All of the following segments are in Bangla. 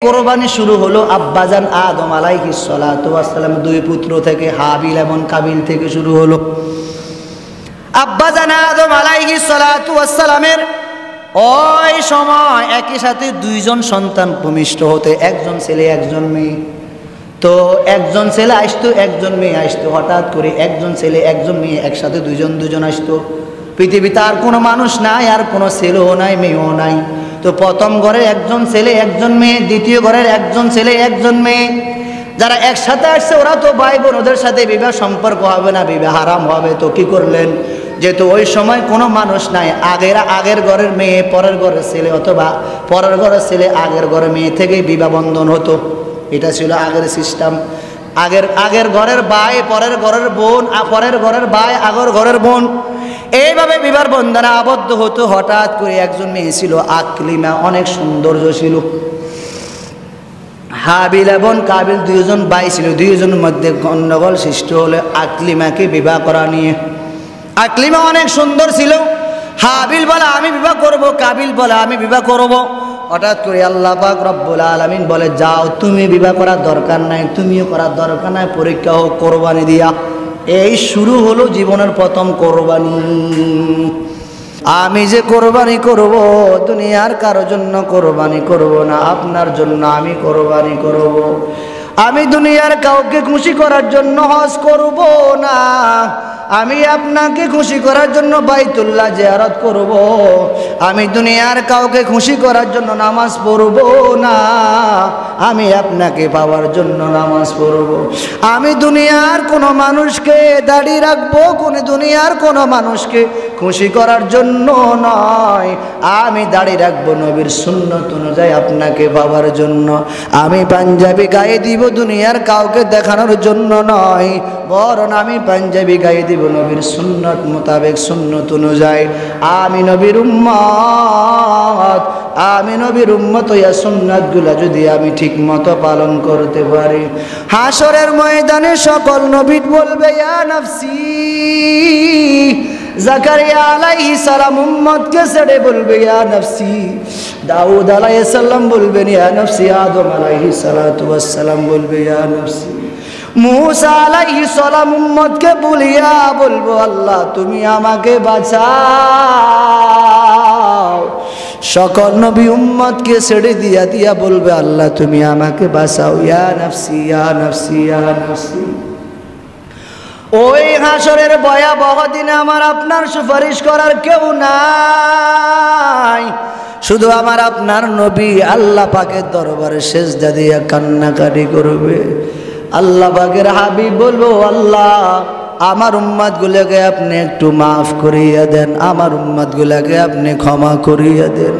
কোরবানি শুরু হলো আব্বাজান আদম আলাইহিস সালাতু ওয়াস সালাম দুই পুত্র থেকে, হাবিল এবং কাবিল থেকে শুরু হলো। আব্বাজান আদম আলাইহিস সালাতু ওয়াস সালামের ওই সময় একই সাথে দুইজন সন্তান ভূমিষ্ঠ হতে, একজন ছেলে একজন মেয়ে। তো একজন ছেলে আসতো, একজন মেয়ে আসতো। হঠাৎ করে একজন ছেলে একজন মেয়ে একসাথে দুজন আসতো। পৃথিবীতে আর কোনো মানুষ নাই, আর কোনো ছেলেও নাই, মেয়েও নাই। তো প্রথম ঘরে একজন ছেলে একজন মেয়ে, দ্বিতীয় ঘরের একজন ছেলে একজন মেয়ে। যারা একসাথে আসছে ওরা তো ভাই বোন, ওদের সাথে বিবাহ সম্পর্ক হবে না, বিবাহ হারাম হবে। তো কি করলেন, যেহেতু ওই সময় কোনো মানুষ নাই, আগের ঘরের মেয়ে পরের ঘরের ছেলে, অথবা পরের ঘরের ছেলে আগের ঘরের মেয়ে থেকেই বিবাহ বন্ধন হতো। এটা ছিল আগের সিস্টেম। আগের ঘরের ভাই পরের ঘরের বোন, পরের ঘরের ভাই আগের ঘরের বোন, এইভাবে বিবাহ বন্ধনে আবদ্ধ হতো। হঠাৎ করে একজন মেয়ে ছিল আকলিমা, অনেক সৌন্দর্য ছিল। হাবিল এবং কাবিল দুইজন ভাই ছিল, দুইজনের মধ্যে গন্ডগোল সৃষ্টি হলে আকলিমাকে বিবাহ করা নিয়ে। আকলিমা অনেক সুন্দর ছিল। হাবিল বলে আমি বিবাহ করব, কাবিল বলে আমি বিবাহ করব। হঠাৎ করে আল্লাহ পাক রব্বুল আলামিন বলে যাও, তুমি বিবাহ করার দরকার নাই, তুমিও করার দরকার নাই, পরীক্ষা হোক কোরবানি দিয়া। এই শুরু হলো জীবনের প্রথম কোরবানি। আমি যে কোরবানি করব, দুনিয়ার কারোর জন্য কোরবানি করব না, আপনার জন্য আমি কোরবানি করব। আমি দুনিয়ার কাউকে খুশি করার জন্য হজ করব না, আমি আপনাকে খুশি করার জন্য বাইতুল্লাহ জিয়ারত করব। আমি দুনিয়ার কাউকে খুশি করার জন্য নামাজ পড়ব না, আমি আপনাকে পাওয়ার জন্য নামাজ পড়ব। আমি দুনিয়ার কোনো মানুষকে দাঁড়িয়ে রাখবো, দুনিয়ার কোনো মানুষকে খুশি করার জন্য নয়, আমি দাঁড়িয়ে রাখবো নবীর সুন্নত অনুযায়ী আপনাকে পাওয়ার জন্য। আমি পাঞ্জাবি গায়ে দিব দুনিয়ার কাউকে দেখানোর জন্য নয়, বরং আমি পাঞ্জাবি গায়ে দিব নবীর সুন্নত মোতাবেক, সুন্নত অনুযায়ী। আমি নবীর উম্মত, আমি নবীর উম্মত হইয়া সুন্নাতগুলা যদি আমি ঠিক মতো পালন করতে পারি, হাসরের ময়দানে সকল নবী বলবে ইয়া নাফসি। জাকারিয়া আলাইহিস সালাম উম্মতকে ছেড়ে বলবে ইয়া নাফসি। দাউদ আলাইহিস সালাম বলবেন ইয়া নাফসি। আদম আলাইহিস সালাতু ওয়াস সালাম বলবে ইয়া নাফসি। মুসা আলাইহিস সালাম উম্মতকে বলিয়া বলবো আল্লাহ তুমি আমাকে বাঁচাও। সকল নবী উম্মতকে ছেড়ে দিয়া বলবে আল্লাহ তুমি আমাকে বাঁচাও। ইয়া নাফসি ইয়া নাফসি ইয়া নাফসি। ওই হাসরের ভয়াবহ দিনে আমার আপনার সুপারিশ করার কেউ নাই, শুধু আমার আপনার নবী আল্লাহ পাকের দরবারে সেজদা দিয়া কান্নাকাটি করবে। আল্লাহ পাকের হাবিব বলবো আল্লাহ আমার উম্মত গুলোকে আপনি একটু মাফ করিয়া দেন, আমার উম্মত গুলোকে আপনি ক্ষমা করিয়া দেন।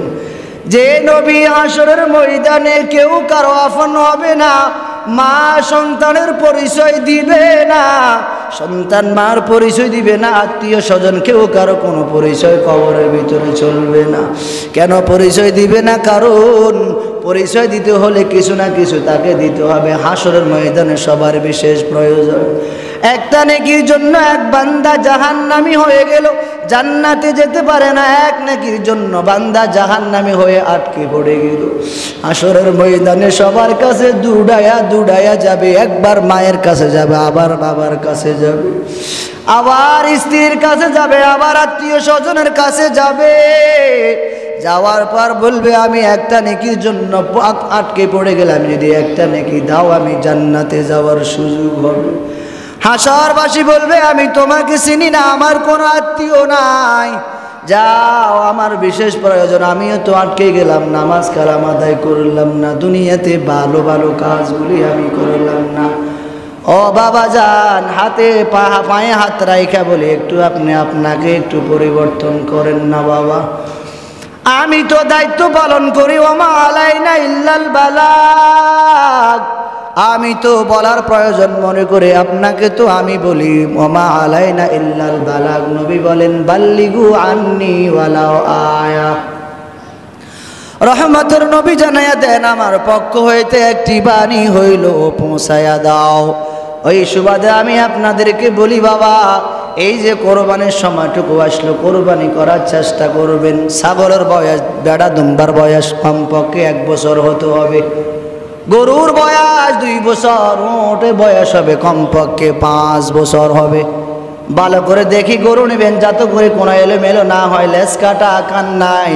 যে নবী হাসরের ময়দানে কেউ কারো আপন হবে না, মা সন্তানের পরিচয় দিবে না, সন্তান মার পরিচয় দিবে না, আত্মীয় স্বজন কেউ কারো কোনো পরিচয় কবরের ভিতরে চলবে না। কেন পরিচয় দিবে না? কারণ পরিচয় দিতে হলে কিছু না কিছু তাকে দিতে হবে। হাসরের ময়দানে সবার বিশেষ প্রয়োজন। একটা নেকির জন্য এক বান্দা জাহান্নামী হয়ে গেল, জান্নাতে যেতে পারে না। এক নেকির জন্য বান্দা জাহান্নামী হয়ে আটকে পড়ে গেল। হাসরের ময়দানে সবার কাছে দুড়ায়া যাবে। একবার মায়ের কাছে যাবে, আবার বাবার কাছে যাবে, আবার স্ত্রীর কাছে যাবে, আবার আত্মীয় স্বজনের কাছে যাবে। যাওয়ার পর বলবে আমি একটা নেকির জন্য আটকে পড়ে গেলাম, যদি একটা নেকি দাও আমি জান্নাতে যাওয়ার সুযোগ হবে। হাসরবাসী বলবে আমি তোমাকে চিনি না, আমার কোনো আত্মীয় নাই, যাও আমার বিশেষ প্রয়োজন, আমিও তো আটকে গেলাম, নামাজ কালাম আদায় করলাম না, দুনিয়াতে ভালো ভালো কাজগুলি আমি করলাম না। ও বাবা যান, হাতে পায়ে হাত রাইখা বলে একটু আপনি আপনাকে একটু পরিবর্তন করেন না বাবা। আমি তো দায়িত্ব পালন করি, ওমা আলাইনা ইল্লাল বালাগ। আমি তো বলার প্রয়োজন মনে করে আপনাকে তো আমি বলি ওমা আলাইনা ইল্লাল বালাগ। নবী বলেন বাল্লিগু আন্নি ওয়ালাউ আয়া। রহমতের নবী জানাইয়া দেন আমার পক্ষ হইতে একটি বাণী হইল পৌঁছায়া দাও। ওই সুবাদে আমি আপনাদেরকে বলি বাবা, এই যে কোরবানির সময়টুকু আসলো, কোরবানি করার চেষ্টা করবেন। ছাগলের বয়স, বেড়া দুম্বার বয়স কমপক্ষে 1 বছর হতে হবে। গরুর বয়স 2 বছর, ওটের বয়স হবে কমপক্ষে 5 বছর হবে। ভালো করে দেখি গরু নেবেন যাতে করে কোনো এলোমেলো না হয়, লেজ কাটা, কান নাই,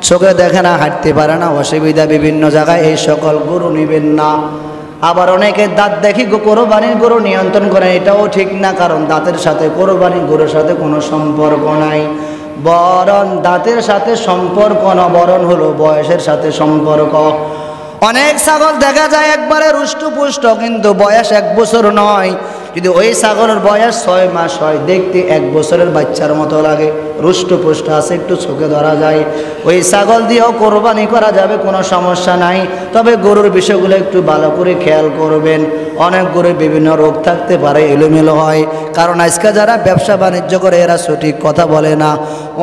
চোখে দেখে না, হাঁটতে পারে না, অসুবিধা বিভিন্ন জায়গায়, এই সকল গরু নেবেন না। আবার অনেকে দাঁত দেখি কোরবানির গরু নিয়ন্ত্রণ করে, এটাও ঠিক না, কারণ দাঁতের সাথে কোরবানির গরুর সাথে কোনো সম্পর্ক নাই, বরং দাঁতের সাথে সম্পর্ক না, বরং হলো বয়সের সাথে সম্পর্ক। অনেক ছাগল দেখা যায় একবারে রুষ্টপুষ্ট, কিন্তু বয়স 1 বছর নয়। যদি ওই ছাগলের বয়স 6 মাস হয়, দেখতে 1 বছরের বাচ্চার মতো লাগে, রুষ্টপুষ্ট আছে, একটু চোখে ধরা যায়, ওই ছাগল দিয়েও কোরবানি করা যাবে, কোনো সমস্যা নাই। তবে গরুর বিষয়গুলো একটু ভালো করে খেয়াল করবেন। অনেক গরুর বিভিন্ন রোগ থাকতে পারে, এলোমেলো হয়, কারণ আজকে যারা ব্যবসা বাণিজ্য করে এরা সঠিক কথা বলে না।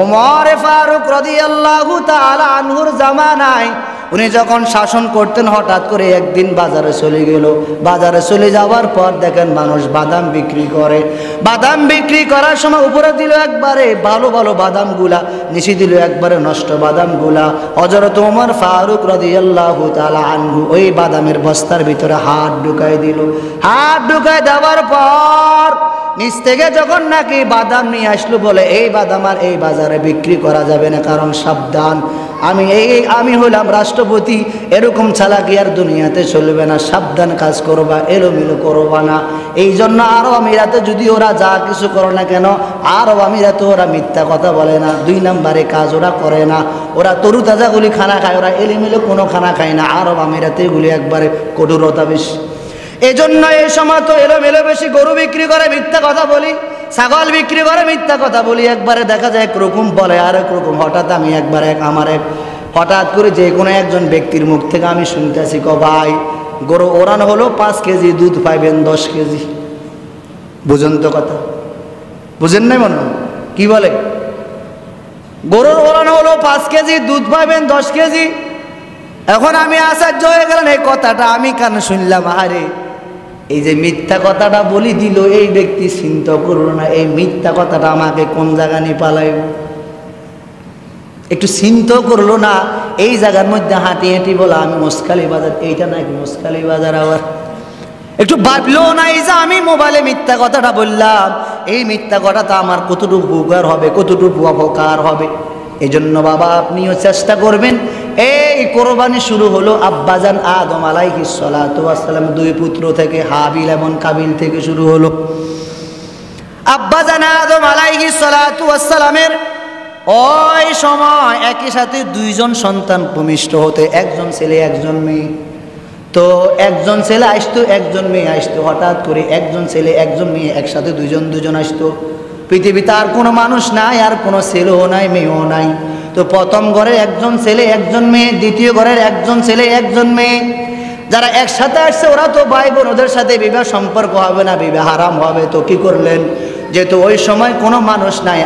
ওমর ফারুক রাদিয়াল্লাহু তাআলা আনহুর জামানায় উনি যখন শাসন করতেন, হঠাৎ করে একদিন বাজারে চলে গেল। বাজারে চলে যাওয়ার পর দেখেন মানুষ বাদাম বিক্রি করে, বাদাম বিক্রি করার সময় উপরে দিল একবারে ভালো ভালো বাদামগুলা, নিচে দিল একবারে নষ্ট বাদামগুলা। হযরত ওমর ফারুক রাদিয়াল্লাহু তাআলা আনহু ওই বাদামের বস্তার ভিতরে হাত ঢুকাই দিল। হাত ঢুকাই দেওয়ার পর নিচ থেকে যখন নাকি বাদাম নিয়ে আসলো, বলে এই বাদাম আর এই বাজারে বিক্রি করা যাবে না, কারণ সাবধান, আমি হলাম রাষ্ট্রপতি, এরকম চালাকি আর দুনিয়াতে চলবে না, সাবধান কাজ করবা, এলোমেলো করবা না। এই জন্য আরব আমিরাতে যদি ওরা যা কিছু করে না কেন, আরব আমিরাতে ওরা মিথ্যা কথা বলে না, 2 নম্বরে কাজ ওরা করে না, ওরা তরু তাজাগুলি খানা খায়, ওরা এলোমেলো কোনো খানা খায় না। আরব আমিরাতে এগুলি একবারে কঠোরতা বেশি। এই জন্য এই সময় তো এলোমেলো বেশি, গরু বিক্রি করে মিথ্যা কথা বলি, ছাগল বিক্রি করে মিথ্যা কথা বলি, একবারে দেখা যায় একরকম বলে আর একরকম। হঠাৎ আমি হঠাৎ করে যে কোনো একজন ব্যক্তির মুখ থেকে আমি শুনতেছি, ভাই গরু ওরান হলো 5 কেজি, দুধ পাইবেন 10 কেজি। বুঝেন তো কথা? বুঝেন নাই মনে হয়? কি বলে? গরুর ওরান হলো 5 কেজি, দুধ পাইবেন 10 কেজি। এখন আমি আশ্চর্য হয়ে গেলাম, এই কথাটা আমি কেন শুনলাম? আরে এই যে মিথ্যা কথাটা বলি দিল এই ব্যক্তি, চিন্তা করলো না এই মিথ্যা কথাটা আমাকে কোন জায়গা নিয়ে পালাইব, একটু চিন্তা করলো না। এই জায়গার মধ্যে হাঁটি হাঁটি বলা আমি মোসখালী বাজার, এইটা নাকি মোসখালী বাজার, আবার একটু ভাবলো না এই যে আমি মোবাইলে মিথ্যা কথাটা বললাম, এই মিথ্যা কথাটা আমার কতটুকু উপকার হবে, কতটুকু অপকার হবে। এই জন্য বাবা আপনিও চেষ্টা করবেন। এই কোরবানি শুরু হলো আব্বাজান আদম আলাইহিস সালাতু ওয়াস সালাম 2 পুত্র থেকে, হাবিল এবং কাবিল থেকে শুরু হলো। আব্বাজান আদম আলাইহিস সালাতু ওয়াস সালামের ওই সময় একই সাথে 2 জন সন্তান ভূমিষ্ঠ হতে, একজন ছেলে একজন মেয়ে। তো একজন ছেলে আসতো, একজন মেয়ে আসতো। হঠাৎ করে একজন ছেলে একজন মেয়ে একসাথে দুজন আসতো। পৃথিবীতে আর কোনো মানুষ নাই, আর কোনো ছেলেও নাই, মেয়েও নাই। তো প্রথম ঘরে একজন ছেলে একজন মেয়ে, দ্বিতীয় ঘরের একজন ছেলে একজন মেয়ে। যারা একসাথে আসছে ওরা তো ভাই বোন, ওদের সাথে বিবাহ সম্পর্ক হবে না, বিবাহ হারাম হবে। তো কি করলেন? যেহেতু ওই সময় কোনো মানুষ নাই,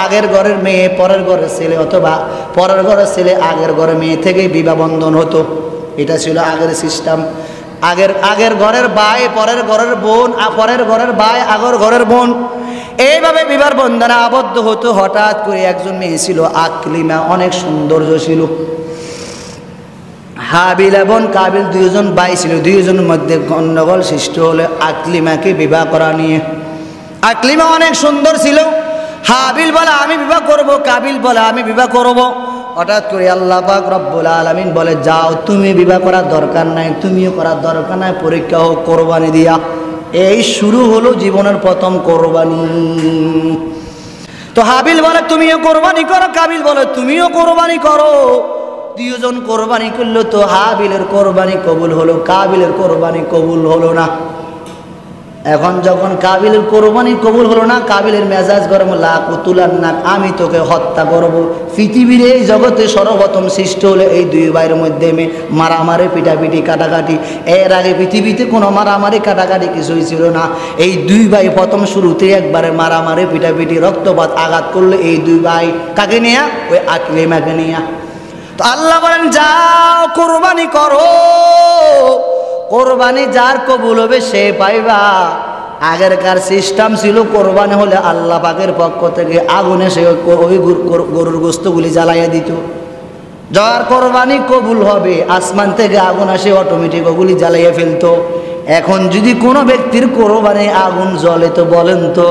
আগের ঘরের মেয়ে পরের ঘরের ছেলে, অথবা পরের ঘরের ছেলে আগের ঘরের মেয়ে থেকে বিবাহ বন্ধন হতো। এটা ছিল আগের সিস্টেম। আগের ঘরের ভাই পরের ঘরের বোন, পরের ঘরের ভাই আগের ঘরের বোন, এইভাবে বিবাহ বন্ধনে আবদ্ধ হতো। হঠাৎ করে একজন মেয়ে ছিল আকলিমা, অনেক সৌন্দর্য ছিল। হাবিল এবং কাবিল 2 জন ভাই ছিল, 2 জনের মধ্যে গন্ডগোল সৃষ্টি হলো আকলিমাকে বিবাহ করা নিয়ে। আকলিমা অনেক সুন্দর ছিল। হাবিল বলে আমি বিবাহ করব, কাবিল বলে আমি বিবাহ করব। হঠাৎ করে আল্লাহ পাক রব্বুল আলামিন বলে, যাও তুমি বিবাহ করার দরকার নাই, তুমিও করার দরকার নাই, পরীক্ষা হোক কোরবানি দিয়া। এই শুরু হলো জীবনের প্রথম কোরবানি। তো হাবিল বলে তুমিও কোরবানি করো, কাবিল বলে তুমিও কোরবানি করো। 2 জন কোরবানি করলো। তো হাবিলের কোরবানি কবুল হলো, কাবিলের কোরবানি কবুল হলো না। এখন যখন কাবিলের কোরবানি কবুল হলো না, কাবিলের মেজাজ গরম, লা কুতুলান্নাক, আমি তোকে হত্যা করব। পৃথিবীর এই জগতে সর্বপ্রথম সৃষ্টি হলো এই 2 ভাইয়ের মধ্যে মারামারি, পিটাপিটি, কাটাকাটি। এর আগে পৃথিবীতে কোনো মারামারি কাটাকাটি কিছুই ছিল না। এই 2 ভাই প্রথম শুরুতে একবারে মারামারি, পিটাপিটি, রক্তপাত, আঘাত করলো এই 2 ভাই। কাকে নিয়া? ওই আকলিমাকে নিয়া। তো আল্লাহ বলেন যাও কোরবানি করো, কোরবানি যার কবুল হবে সে পাইবা। আগেরকার সিস্টেম ছিল কোরবানি হলে আল্লাহ পাকের পক্ষ থেকে আগুনে সে ওই গরুর গোস্তগুলি জ্বালাইয়া দিত। যার কোরবানি কবুল হবে আসমান থেকে আগুন আসে অটোমেটিক ওগুলি জ্বালাইয়া ফেলতো। এখন যদি কোনো ব্যক্তির কোরবানি আগুন জ্বলে তো বলেন তো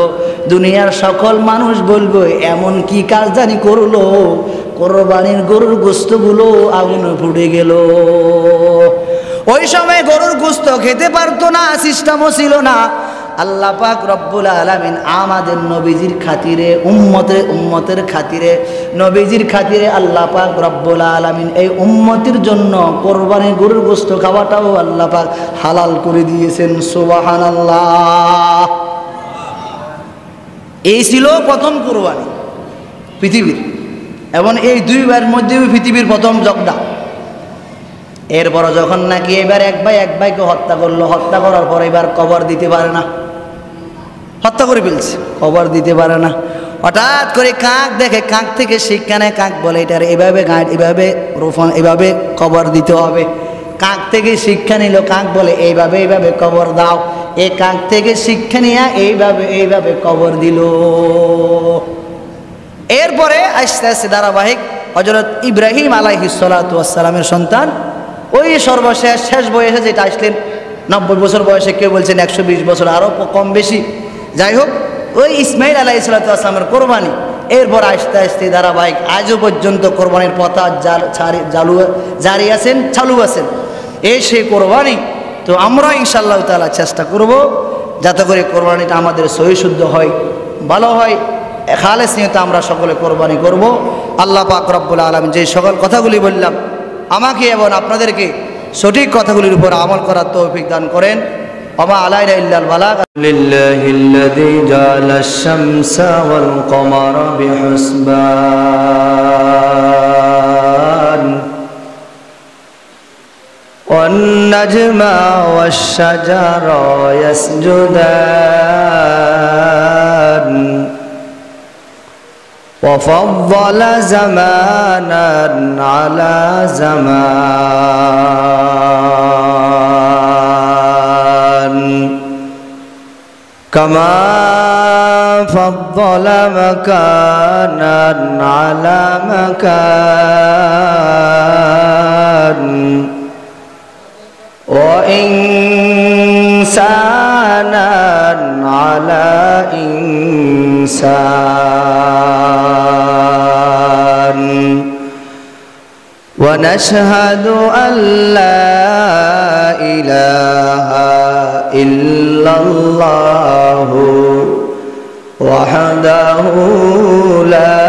দুনিয়ার সকল মানুষ বলবে এমন কি কাজ জানি করলো, কোরবানির গরুর গোশতগুলো আগুনে পুড়ে গেল। ওই সময় গরুর গোশত খেতে পারতো না, সিস্টেমও ছিল না। আল্লাহ পাক রব্বুল আলামিন আমাদের নবীজির খাতিরে, উম্মতের খাতিরে, নবীজির খাতিরে আল্লাহ পাক রব্বুল আলামিন এই উম্মতের জন্য কোরবানির গরুর গোশত খাওয়াটাও আল্লাহ পাক হালাল করে দিয়েছেন। সুবহানাল্লাহ। এই ছিল প্রথম কোরবানি পৃথিবীর, এবং এই দুইবার মধ্যেও পৃথিবীর প্রথম জগদা। এরপর যখন নাকি এবার এক ভাইকে হত্যা করলো, হত্যা করার পর এবার কবর দিতে পারে না, হত্যা করে ফেলছে, কবর দিতে পারে না। হঠাৎ করে কাক দেখে, কাক থেকে শিক্ষা নেয়, কাক বলে এটার এভাবে গাঁট, এভাবে রোপণ, এভাবে কবর দিতে হবে। কাক থেকে শিক্ষা নিল, কাক বলে এইভাবে এইভাবে কবর দাও। এই কাক থেকে শিক্ষা নিয়ে এইভাবে কবর দিল। এরপরে আস্তে আস্তে ধারাবাহিক হযরত ইব্রাহিম আলাইহিস সালাতু ওয়াস সালামের সন্তান, ওই সর্বশেষ শেষ বয়সে যেটা আসলেন 90 বছর বয়সে, কেউ বলছেন 120 বছর, আরও কম বেশি, যাই হোক ওই ইসমাইল আলাইহিস সালাতু ওয়াস সালামের কোরবানি। এরপর আস্তে আস্তে ধারাবাহিক আজও পর্যন্ত কোরবানির পথা জারি আছেন, চালু আছেন। এই সেই কোরবানি। তো আমরা ইনশাআল্লাহ তাআলা চেষ্টা করব যাতে করে কোরবানিটা আমাদের সহি শুদ্ধ হয়, ভালো হয়, খালেস নিয়তে আমরা সকলে কোরবানি করব। আল্লাহ পাক রব্বুল আলামিন যে সকল কথাগুলি বললাম আমাকে এবং আপনাদেরকে সঠিক কথাগুলির উপর আমল করার তৌফিক দান করেন। ওমা আলাইনা ইল্লাল বালাগ। লিল্লাহিল্লাযী জাআলাশ শামসা ওয়াল কমারা বিহুসবান ওয়ান নাজমা ওয়াশ শাজারা ইয়াসজুদান وفضل زمانا على زمان كما فضل مكانا على مكان وإنسانا على إنسان ونشهد أن لا إله إلا الله وحده لا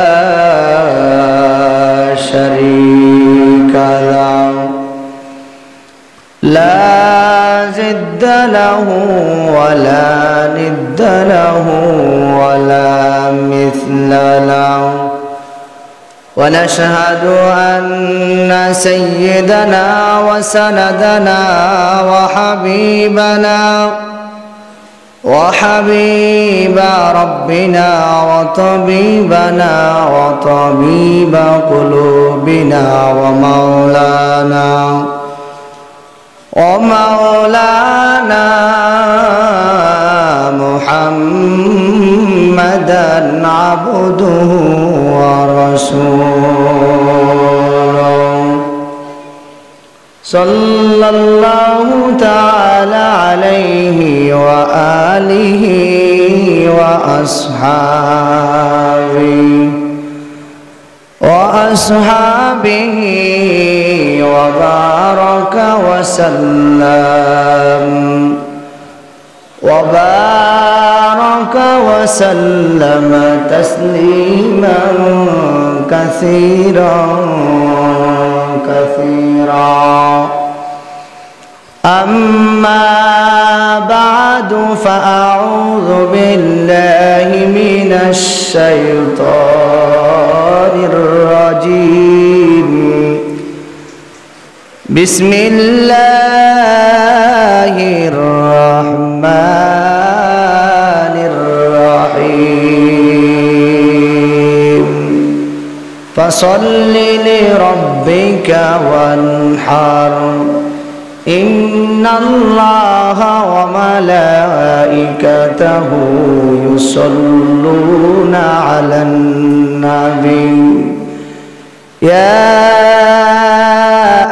شريك له لا ضد له ولا ند له ولا مثل له ونشهد أن سيدنا وسندنا وحبيب ربنا وطبيبنا وطبيب قلوبنا ومولانا محمدا عبده ورسوله صلى الله تعالى عليه وآله وأصحابه وبارك وسلم تسليما كثيرا أما بعد فأعوذ بالله من الشيطان الرجيم بسم الله الرحمن الرحيم فصل لربك وانحر إن الله وملائكته يصلون على النبي يا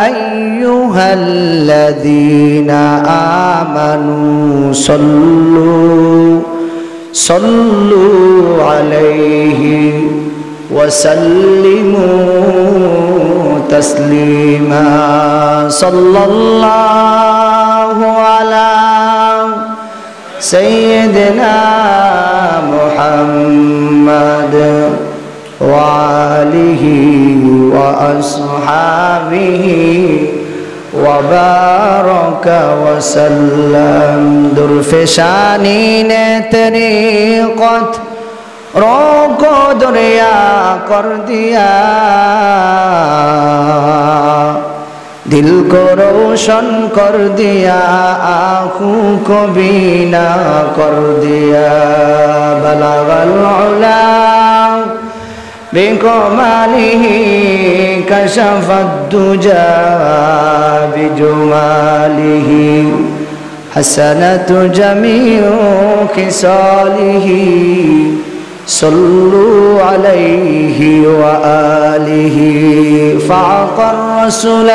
أيها الذين آمنوا صلوا عليه وسلموا تسليما صلى الله على سيدنا محمد وآله وأصحابه وبارك وسلم درفشانی نے طریقت روکو دریا کر دیا दिल को रोशन कर दिया आँखों को बीना कर दिया बलगल उला बिकमालिही कशफत दुजा बिजुमालिही हसनत जमीउ खिसालिही صلوا عليه وآله فاق الرسول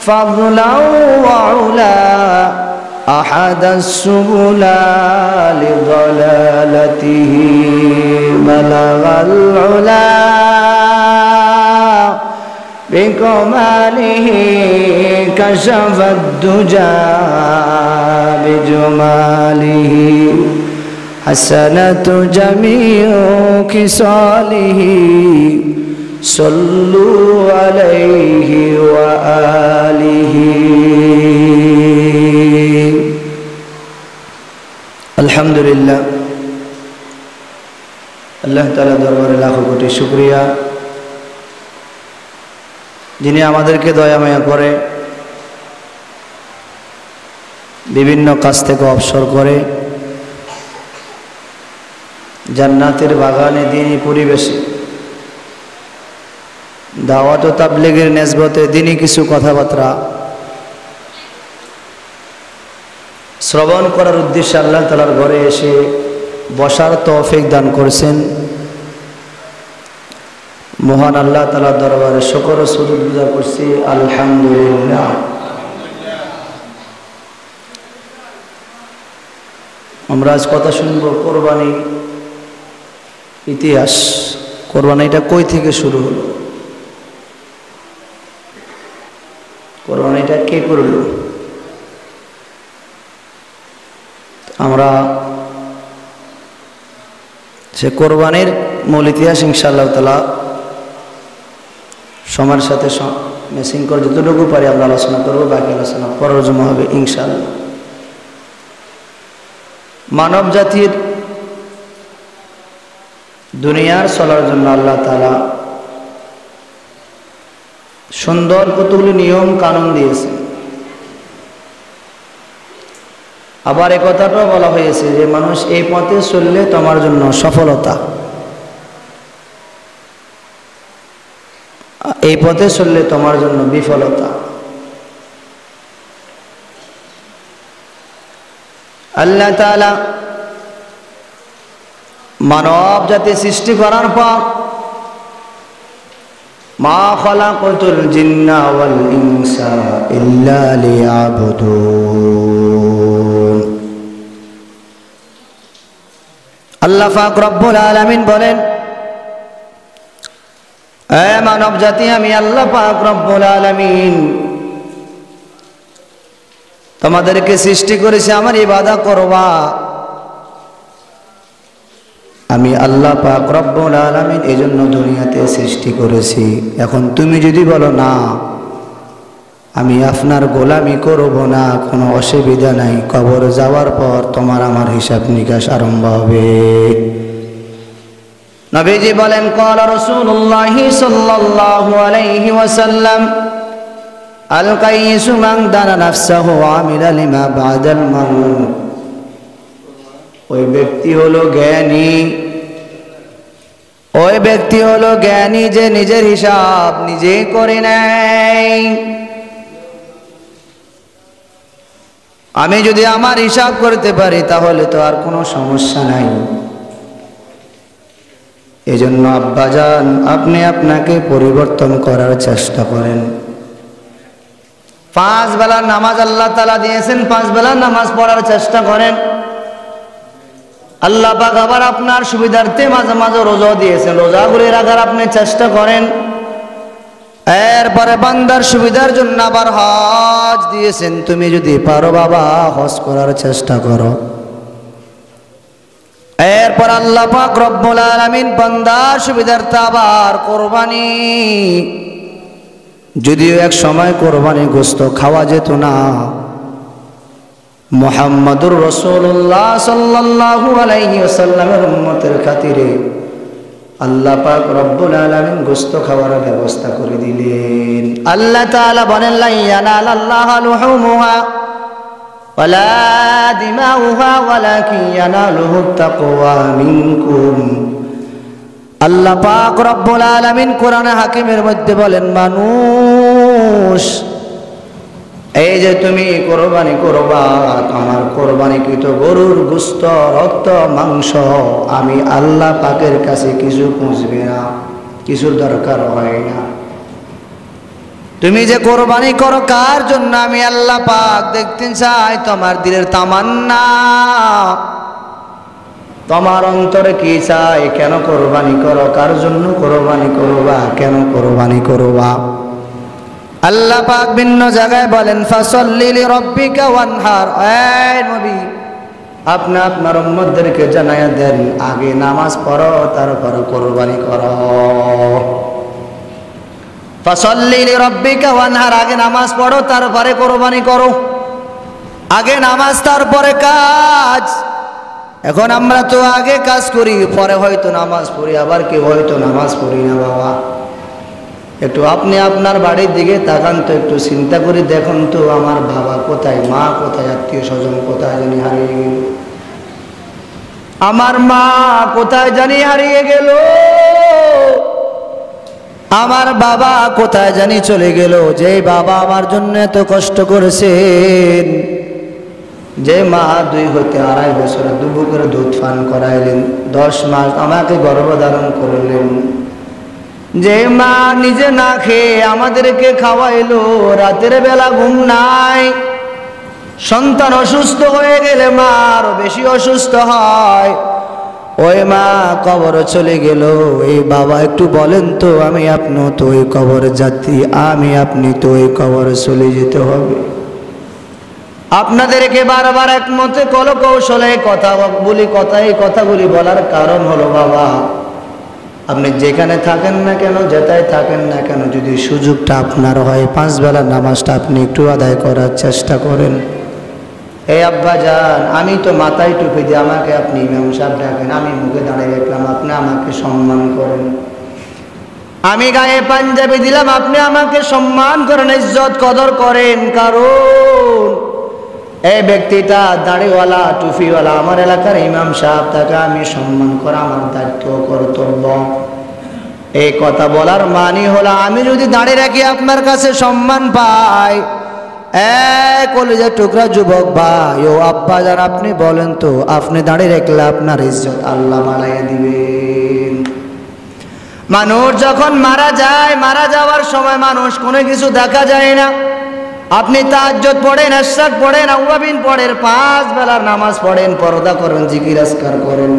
فضلا وعلا أحد السبل لضلالته بلغ العلا بكماله كشف الدجى بجماله حسنة جميع خصاله صلوا عليه وآله الحمد لله আল্লাহ তাআলা দরবারে লাখো কোটি শুকরিয়া যিনি আমাদেরকে দয়া মায়া করে বিভিন্ন কাজ থেকে অবসর করে জান্নাতের বাগানে দিনী পরিবেশে দাওয়াত ও তাবলীগের নেসবতে দিনী কিছু কথাবার্তা শ্রবণ করার উদ্দেশ্যে আল্লাহ তাআলার ঘরে এসে বসার তৌফিক দান করেছেন। মহান আল্লাহ তাআলার দরবারে শুকর ও সুজুদ গুজার করছি আলহামদুলিল্লাহ। আমরা আজ কথা শুনব কোরবানি ইতিহাস। কোরবানিটা কই থেকে শুরু হলো, কোরবানিটা কে করল, আমরা সে কোরবানির মূল ইতিহাস ইনশাআল্লাহ তাআলা সময়ের সাথে ম্যাচিং করে যতটুকু পারি আমরা আলোচনা করব, বাকি আলোচনা পরের জমা হবে ইনশাআল্লাহ। মানব জাতির দুনিয়ার চলার জন্য আল্লাহ তাআলা সুন্দর কতগুলি নিয়ম কানুন দিয়েছেন। আবার এই কথাটাও বলা হয়েছে যে মানুষ এই পথে চললে তোমার জন্য সফলতা, এই পথে চললে তোমার জন্য বিফলতা। আল্লাহ তাআলা মানব জাতি সৃষ্টি করার পর মা খালাকাতুল জিন্না ওয়াল ইনসা ইল্লা লিয়াবুদুন। আল্লাহ পাক রব্বুল আলামিন বলেন, এ মানব জাতি, আমি আল্লাহ পাক রব্বুল আলামিন তোমাদেরকে সৃষ্টি করেছি আমার ইবাদত করবা। আমি আল্লাহ পাক রব্বুল আলামিন এজন্য দুনিয়াতে সৃষ্টি করেছি। এখন তুমি যদি বলো না আমি আপনার গোলামি করব না, কোনো অসুবিধা নাই, কবর যাওয়ার পর তোমার আমার হিসাব নিকাশ আরম্ভ হবে। নবীজি বলেন, ক্বালা রাসূলুল্লাহ সাল্লাল্লাহু আলাইহি ওয়াসাল্লাম, আল কাইয়িসু মান দানা নাফসাহু ওয়া আমিলা লিমা বাদাল মাউত। ওই ব্যক্তি হলো জ্ঞানী, ওই ব্যক্তি হলো জ্ঞানী যে নিজের হিসাব নিজে করে নেয়। আমি যদি আমার হিসাব করতে পারি তাহলে তো আর কোনো সমস্যা নাই। এজন্য আব্বাজান আপনি আপনাকে পরিবর্তন করার চেষ্টা করেন। 5 বেলার নামাজ আল্লাহ তাআলা দিয়েছেন, 5 বেলার নামাজ পড়ার চেষ্টা করেন। আল্লাহ পাক আবার আপনার সুবিধার্থে মাঝে মাঝে রোজা দিয়েছেন, রোজাগুলি রাখার আপনি চেষ্টা করেন। এরপরে বান্দার সুবিধার জন্য আবার হজ দিয়েছেন, তুমি যদি পারো বাবা হজ করার চেষ্টা করো। এরপর আল্লাহ পাক রব্বুল আলামিন বান্দার সুবিধার্থে আবার কোরবানি, যদিও এক সময় কোরবানি গোশত খাওয়া যেত না, মুহাম্মাদুর রাসূলুল্লাহ সাল্লাল্লাহু আলাইহি ওয়াসাল্লামের উম্মতের খাতিরে আল্লাহ পাক রব্বুল আলামিন গোশত খাওয়ার ব্যবস্থা করে দিলেন। আল্লাহ তাআলা বলেন, লা ইয়ানালাল্লাহু লুহুমুহা ওয়ালা দিমাউহা ওয়ালাকিন ইয়ানালুহুত তাকওয়া মিনকুম। আল্লাহ পাক রব্বুল আলামিন কোরআনে হাকিমের মধ্যে বলেন, মানুষ এই যে তুমি কোরবানি করবা, আমার কোরবানিকৃত গরুর গোশত, রক্ত, মাংস আমি আল্লাহ পাকের কাছে কিছু পৌঁছবে না, কিছুর দরকার হয় না। তুমি যে কোরবানি করো কার জন্য আমি আল্লাহ পাক দেখতে চাই তোমার দিলের তামান্না, তোমার অন্তরে কি চাই, কেন কোরবানি করো, কার জন্য কোরবানি করবা, কেন কোরবানি করবা। আল্লাহ পাক ভিন্ন জায়গায় বলেন, ফাসাল্লি লিরাব্বিকা ওয়ানহার। এই নবী আপনি আপনার উম্মতদেরকে জানায়া দেন, আগে নামাজ পড়ো তারপর কোরবানি করো। ফাসাল্লি লিরাব্বিকা ওয়ানহার, আগে নামাজ পড়ো তারপরে কোরবানি করো। আগে নামাজ তারপরে কাজ। এখন আমরা তো আগে কাজ করি, পরে হয়তো নামাজ পড়ি, আবার কেউ হয়তো নামাজ পড়ি না। বাবা একটু আপনি আপনার বাড়ির দিকে তাকান তো, একটু চিন্তা করে দেখুন তো, আমার বাবা কোথায়, মা কোথায়, আত্মীয় স্বজন কোথায় জানি হারিয়ে গেল, আমার মা কোথায় জানি হারিয়ে গেল, আমার বাবা কোথায় জানি চলে গেল। যে বাবা আমার জন্য এত কষ্ট করেছেন, যে মা 2 হতে 2.5 বছর দুবু করে দুধ পান করাইলেন, 10 মাস আমাকে গর্ভধারণ করলেন, যে মা নিজে না খেয়ে আমাদেরকে খাওয়াইলো, রাতের বেলা ঘুম নাই, সন্তান অসুস্থ হয়ে গেলে মা আরো বেশি অসুস্থ হয়, ওই মা কবরে চলে গেল। এই বাবা একটু বলেন তো, আমি আপনি তো ওই কবরে যাত্রী, আমি আপনি তো ওই কবরে চলে যেতে হবে। আপনাদেরকে বারবার একমতে কৌশলে কথা বলি, এই কথাগুলি বলার কারণ হলো, বাবা আপনি যেখানে থাকেন না কেন, যেটাই থাকেন না কেন, যদি সুযোগটা আপনার হয় 5 বেলার নামাজটা আপনি একটু আদায় করার চেষ্টা করেন। এই আব্বা যান, আমি তো মাথায় টুপি দিয়ে আমাকে আপনি ইমাম সাহেব ডাকেন, আমি মুখে দাঁড়িয়ে রাখলাম, আপনি আমাকে সম্মান করেন। আমি গায়ে পাঞ্জাবি দিলাম, আপনি আমাকে সম্মান করেন, ইজ্জত কদর করেন। কারণ এই ব্যক্তিটা দাড়িওয়ালা, টুপিওয়ালা, আমার এলাকার ইমাম সাহেব, তাকে আমি সম্মান করা আমার দায়িত্ব, কর্তব্য। এই কথা বলার মানে হলো, আমি যদি দাঁড়িয়ে রাখি আপনার কাছে সম্মান পাই। কলেজের টুকরা যুবক ভাই ও আব্বা যান, আপনি বলেন তো, আপনি দাঁড়িয়ে রাখলে আপনার ইজ্জত আল্লাহ বাড়াইয়া দিবেন। মানুষ যখন মারা যায়, মারা যাওয়ার সময় মানুষ কোনো কিছু দেখা যায় না। আপনি তাহাজ্জুদ পড়েন, ইশরাক পড়েন, আওয়াবিন পড়েন, 5 বেলার নামাজ পড়েন, পর্দা করেন, জিকির আজকার করেন,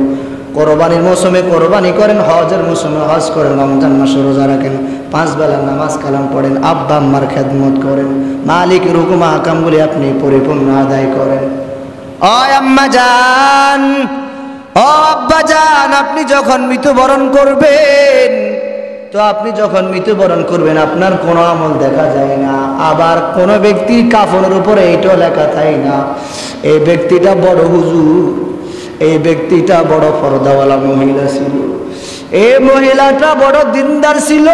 কোরবানির মৌসুমে কোরবানি করেন, হজের মৌসুমে হজ করেন, রমজান মাসে রোজা রাখেন, 5 বেলার নামাজ কালাম পড়েন, আব্বা আম্মার খেদমত করেন, মালিকের হুকুম আহকামগুলি আপনি পরিপূর্ণ আদায় করেন। ও আম্মা জান, ও আব্বা জান, আপনি যখন মৃত্যুবরণ করবেন, তো আপনি যখন মৃত্যুবরণ করবেন আপনার কোনো আমল দেখা যায় না। আবার কোনো ব্যক্তির কাফনের উপরে এইটাও লেখা থাকে না, এই ব্যক্তিটা বড় হুজুর, এই ব্যক্তিটা বড় পর্দাওয়ালা মহিলা ছিল, এই মহিলাটা বড় দিনদার ছিল,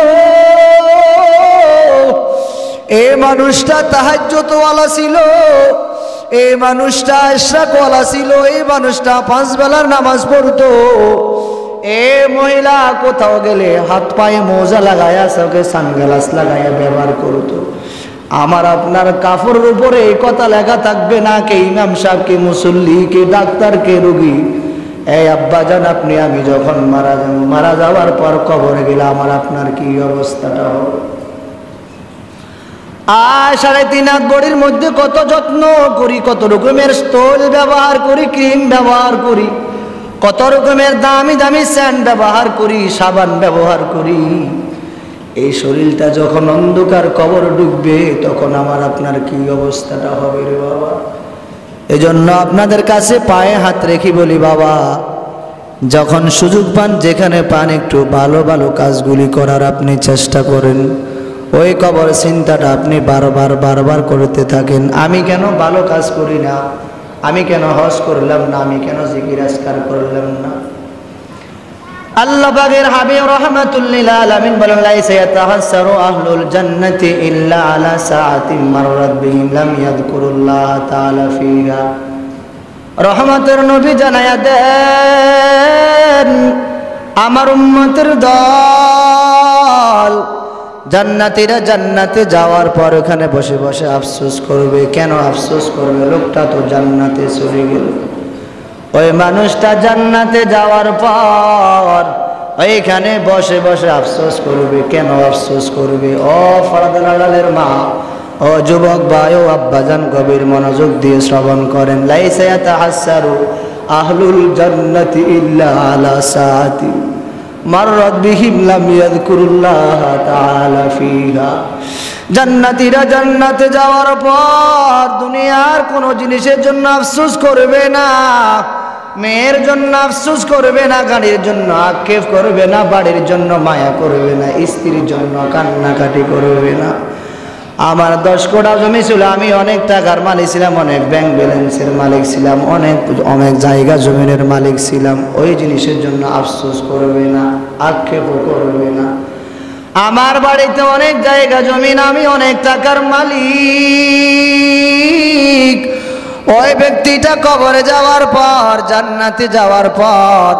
এই মানুষটা তাহাজ্জুদওয়ালা ছিল, এই মানুষটা ইশরাকওয়ালা ছিল, এই মানুষটা 5 বেলার নামাজ পড়তো। এ মহিলা কোথাও গেলে হাত পায়ে মোজা লাগায়া, চোখে সানগ্লাস লাগায়া ব্যবহার করতো। আমার আপনার কাফরের উপরে এই কথা লেখা থাকবে না, কে ইমাম সাহেব, কে মুসল্লি, কে ডাক্তার, কে রোগী, এই আব্বাজান আপনি আমি যখন মারা যাওয়ার পর কবরে গেলে আমার আপনার কি অবস্থাটা হবে? আর 3.5 হাত বডির মধ্যে কত যত্ন করি, কত রকমের স্তোল ব্যবহার করি, ক্রিম ব্যবহার করি, কত রকমের দামি দামি স্যান্ড ব্যবহার করি, সাবান ব্যবহার করি। এই শরীরটা যখন অন্ধকার কবর ডুববে তখন আমার আপনার কি অবস্থাটা হবে রে বাবা? এজন্য আপনাদের কাছে পায়ে হাত রেখে বলি, বাবা যখন সুযোগ পান, যেখানে পান, একটু ভালো ভালো কাজগুলি করার আপনি চেষ্টা করেন। ওই কবর চিন্তাটা আপনি বারবার করতে থাকেন। আমি কেন ভালো কাজ করি না, আমি কেন হজ করলাম না, আমি কেন জিকির আজকার করলাম না। আল্লাহ পাকের হাবিব রাহমাতুল লিল আলামিন বলেন, লাইসা ইয়াতাহাসসারু আহলুল জান্নাতি ইল্লা আলা সাআতিন মাররাত বিহিম লাম ইয়াযকুরুল্লাহ তাআলা ফিহা। রহমতের নবী জানায়া দেন, আমার উম্মতের দল জান্নাতীরা জান্নাতে যাওয়ার পর ওখানে বসে বসে আফসোস করবে। কেন আফসোস করবে? লোকটা তো জান্নাতে চলে গেল। ওই মানুষটা জান্নাতে যাওয়ার পর ওইখানে বসে বসে আফসোস করবে। কেন আফসোস করবে? ও ফরদালালের মা, ও যুবক ভাই, ও আব্বাজান, গভীর মনোযোগ দিয়ে শ্রবণ করেন। লাইসা ইয়াতাহাসসারু আহলুল জান্নাতি ইল্লা আলা সাআতি মাররাত বিহিম লাম ইয়াযকুরুল্লাহ তাআলা ফিহা। জান্নাতীরা জান্নাতে যাওয়ার পর দুনিয়ার কোনো জিনিসের জন্য আফসোস করবে না, মেয়ের জন্য আফসোস করবে না, গাড়ির জন্য আক্ষেপ করবে না, বাড়ির জন্য মায়া করবে না, স্ত্রীর জন্য কান্নাকাটি করবে না। আমার 10 কোটা জমি ছিল, আমি অনেক টাকার মালিক ছিলাম, অনেক ব্যাংক ব্যালেন্সের মালিক ছিলাম, অনেক জায়গা জমিনের মালিক ছিলাম। ওই জিনিসের জন্য আফসোস করবে না, আক্ষেপও করবে না। আমার বাড়িতে অনেক জায়গা জমিন, আমি অনেক টাকার মালিক। ওই ব্যক্তিটা কবরে যাওয়ার পর, জান্নাতে যাওয়ার পর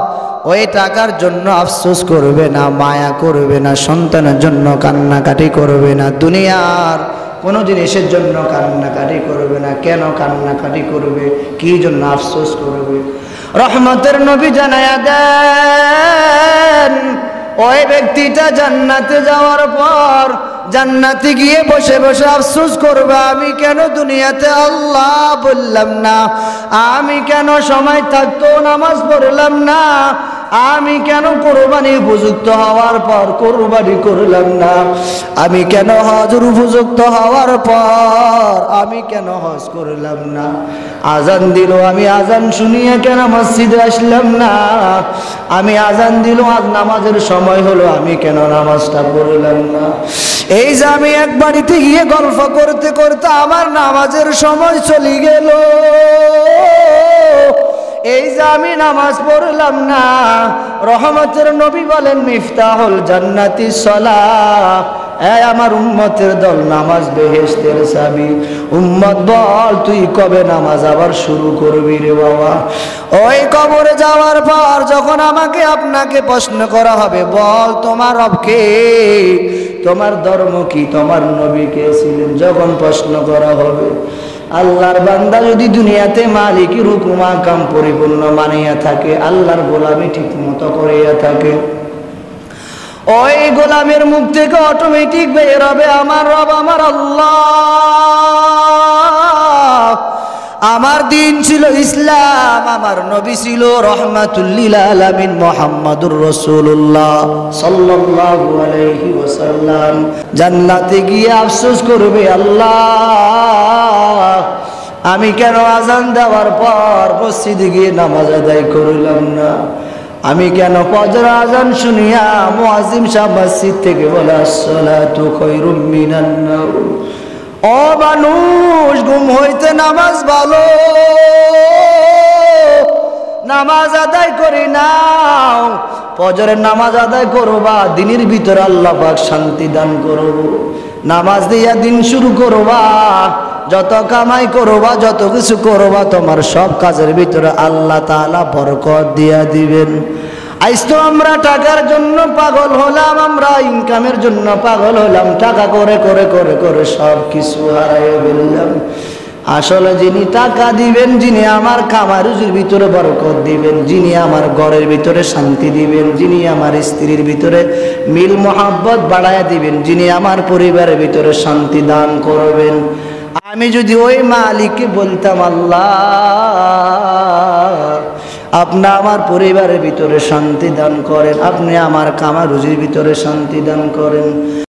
ওই টাকার জন্য আফসোস করবে না, মায়া করবে না, সন্তানের জন্য কান্নাকাটি করবে না, দুনিয়ার কোনো জিনিসের জন্য কান্নাকাটি করবে না। কেন কান্নাকাটি করবে? কি জন্য আফসোস করবে? রহমতের নবী জানায়া দেন, ওই ব্যক্তিটা জান্নাতে যাওয়ার পর জান্নাতে গিয়ে বসে বসে আফসোস করবে, আমি কেন দুনিয়াতে আল্লাহ বললাম না, আমি কেন সময় থাকতো নামাজ পড়লাম না, আমি কেন কোরবানি উপযুক্ত হওয়ার পর কোরবানি করলাম না, আমি কেন হজের উপযুক্ত হওয়ার পর আমি কেন হজ করলাম না, আজান দিল আমি আজান শুনিয়ে কেন মসজিদে আসলাম না, আমি আজান দিল আজ নামাজের সময় হলো আমি কেন নামাজটা পড়লাম না। এই যে আমি এক বাড়িতে গিয়ে গল্প করতে করতে আমার নামাজের সময় চলে গেল, এই যে আমি নামাজ পড়লাম না। রহমতের নবী বলেন, মিফতাহুল জান্নাতি সালাহ। এই আমার উম্মতের দল, নামাজ বেহেশতের চাবি। উম্মত বল, তুই কবে নামাজ আবার শুরু করবি রে বাবা? ওই কবরে যাওয়ার পর যখন আমাকে আপনাকে প্রশ্ন করা হবে, বল তোমার রবকে, তোমার ধর্ম কি, তোমার নবী কে ছিলেন, যখন প্রশ্ন করা হবে, আল্লাহর বান্দা যদি দুনিয়াতে মালিকের হুকুম আহকাম পরিপূর্ণ মানিয়া থাকে, আল্লাহর গোলামি ঠিক মতো করিয়া থাকে, ওই গোলামের মুখ থেকে অটোমেটিক বের হবে, আমার রব আমার আল্লাহ, আমার দিন ছিল ইসলাম, আমার নবী ছিল রাহমাতুল লিল আলামিন মুহাম্মাদুর রাসূলুল্লাহ সাল্লাল্লাহু আলাইহি ওয়াসাল্লাম। জান্নাতে গিয়ে আফসোস করবে, আল্লাহ আমি কেন আজান দেওয়ার পর মসজিদে গিয়ে নামাজ আদায় করলাম না, আমি কেন ফজর আজান শুনিয়া মুয়াজ্জিন সাহেব মসজিদ থেকে বলে আসসালাতু খায়রুম মিনান নাওম, ও মানুষ ঘুম হইতে নামাজ ভালো, নামাজ আদায় করি নাও, ফজরের নামাজ আদায় করবা, দিনের ভিতরে আল্লাহ পাক শান্তি দান করব, নামাজ দিয়া দিন শুরু করবা, যত কামাই করবা, যত কিছু করবা, তোমার সব কাজের ভিতরে আল্লাহ তাআলা বরকত দিয়া দিবেন। আজ তো আমরা টাকার জন্য পাগল হলাম, আমরা ইনকামের জন্য পাগল হলাম, টাকা করে করে করে করে সব কিছু হারাইয়া ফেললাম। আসলে যিনি টাকা দিবেন, যিনি আমার কামারুজির ভিতরে বরকত দিবেন, যিনি আমার ঘরের ভিতরে শান্তি দিবেন, যিনি আমার স্ত্রীর ভিতরে মিল মোহাব্বত বাড়ায়া দিবেন, যিনি আমার পরিবারের ভিতরে শান্তি দান করবেন, আমি যদি ওই মালিককে বলতাম আল্লাহ আপনি আমার পরিবারের ভিতরে শান্তি দান করেন, আপনি আমার কামারুজির ভিতরে শান্তি দান করেন,